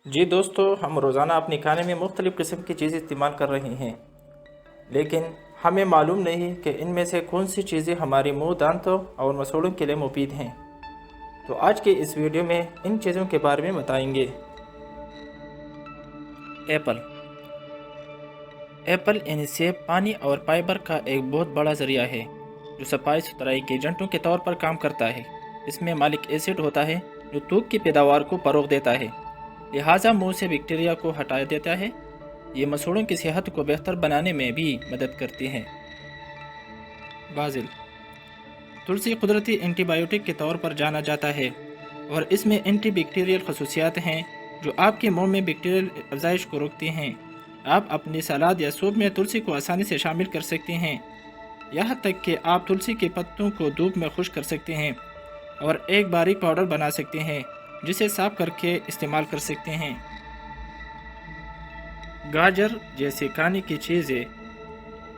جی دوستو، ہم روزانہ اپنے کھانے میں مختلف قسم کی چیزیں استعمال کر رہے ہیں، لیکن ہمیں معلوم نہیں کہ ان میں سے کون سی چیزیں ہماری منہ، دانتوں اور مسوڑوں کے لیے مفید ہیں۔ تو آج کے اس ویڈیو میں ان چیزوں کے بارے میں بتائیں گے۔ ایپل یعنی سیب پانی اور فائبر کا ایک بہت بڑا ذریعہ ہے جو صفائی ستھرائی کے ایجنٹوں کے طور پر کام کرتا ہے۔ اس میں مالک ایسڈ ہوتا ہے جو تھوک کی پیداوار کو فروغ دیتا ہے، لہٰذا منہ سے بیکٹیریا کو ہٹا دیتا ہے۔ یہ مسوڑوں کی صحت کو بہتر بنانے میں بھی مدد کرتی ہیں۔ بازل تلسی قدرتی اینٹی بائیوٹک کے طور پر جانا جاتا ہے اور اس میں اینٹی بیکٹیریل خصوصیات ہیں جو آپ کے منہ میں بیکٹیریل افزائش کو روکتی ہیں۔ آپ اپنی سلاد یا سوپ میں تلسی کو آسانی سے شامل کر سکتے ہیں، یہاں تک کہ آپ تلسی کے پتوں کو دھوپ میں خشک کر سکتے ہیں اور ایک باریک پاؤڈر بنا سکتے ہیں جسے صاف کر کے استعمال کر سکتے ہیں۔ گاجر جیسے کھانے کی چیزیں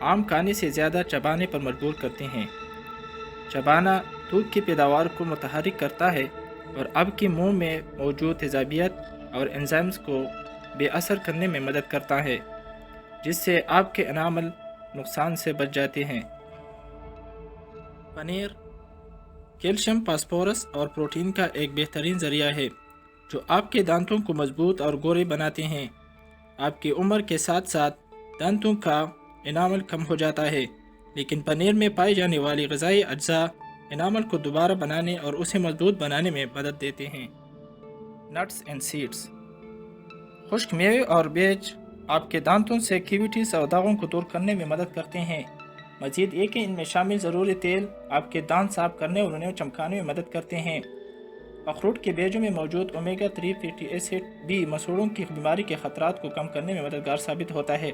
عام کھانے سے زیادہ چبانے پر مجبور کرتے ہیں۔ چبانا تھوک کی پیداوار کو متحرک کرتا ہے اور آپ کے منہ میں موجود تیزابیت اور انزائمز کو بے اثر کرنے میں مدد کرتا ہے، جس سے آپ کے انامل نقصان سے بچ جاتے ہیں۔ پنیر کیلشیم، فاسفورس اور پروٹین کا ایک بہترین ذریعہ ہے جو آپ کے دانتوں کو مضبوط اور گورے بناتے ہیں۔ آپ کی عمر کے ساتھ ساتھ دانتوں کا انامل کم ہو جاتا ہے، لیکن پنیر میں پائی جانے والی غذائی اجزاء انامل کو دوبارہ بنانے اور اسے مضبوط بنانے میں مدد دیتے ہیں۔ نٹس اینڈ سیڈز خشک میوے اور بیج آپ کے دانتوں سے کیویٹیز اور داغوں کو دور کرنے میں مدد کرتے ہیں۔ مزید یہ کہ ان میں شامل ضروری تیل آپ کے دانت صاف کرنے اور انہیں چمکانے میں مدد کرتے ہیں۔ اخروٹ کے بیجوں میں موجود اومیگا 3 فیٹی ایسڈ بھی مسوڑوں کی بیماری کے خطرات کو کم کرنے میں مددگار ثابت ہوتا ہے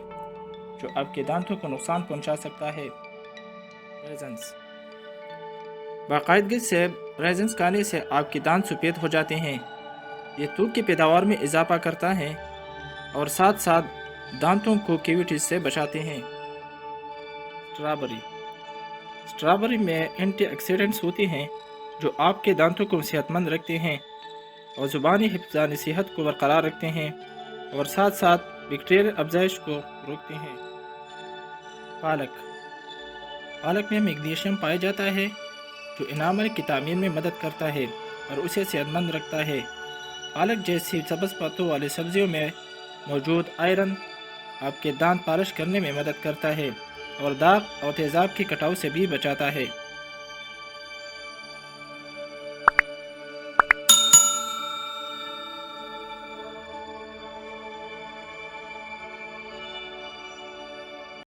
جو آپ کے دانتوں کو نقصان پہنچا سکتا ہے۔ ریزنز باقاعدگی سے ریزنز کھانے سے آپ کے دانت سفید ہو جاتے ہیں۔ یہ تھوک کی پیداوار میں اضافہ کرتا ہے اور ساتھ ساتھ دانتوں کو کیویٹیز سے بچاتے ہیں۔ اسٹرابری میں اینٹی آکسیڈنٹس ہوتے ہیں جو آپ کے دانتوں کو صحت مند رکھتے ہیں اور زبانی حفظانی صحت کو برقرار رکھتے ہیں اور ساتھ ساتھ بیکٹیریل افزائش کو روکتے ہیں۔ پالک میں میگنیشیم پایا جاتا ہے جو انامل کی تعمیر میں مدد کرتا ہے اور اسے صحت مند رکھتا ہے۔ پالک جیسی سبز پتوں والی سبزیوں میں موجود آئرن آپ کے دانت پالش کرنے میں مدد کرتا ہے اور داغ اور تیزاب کی کٹاؤ سے بھی بچاتا ہے۔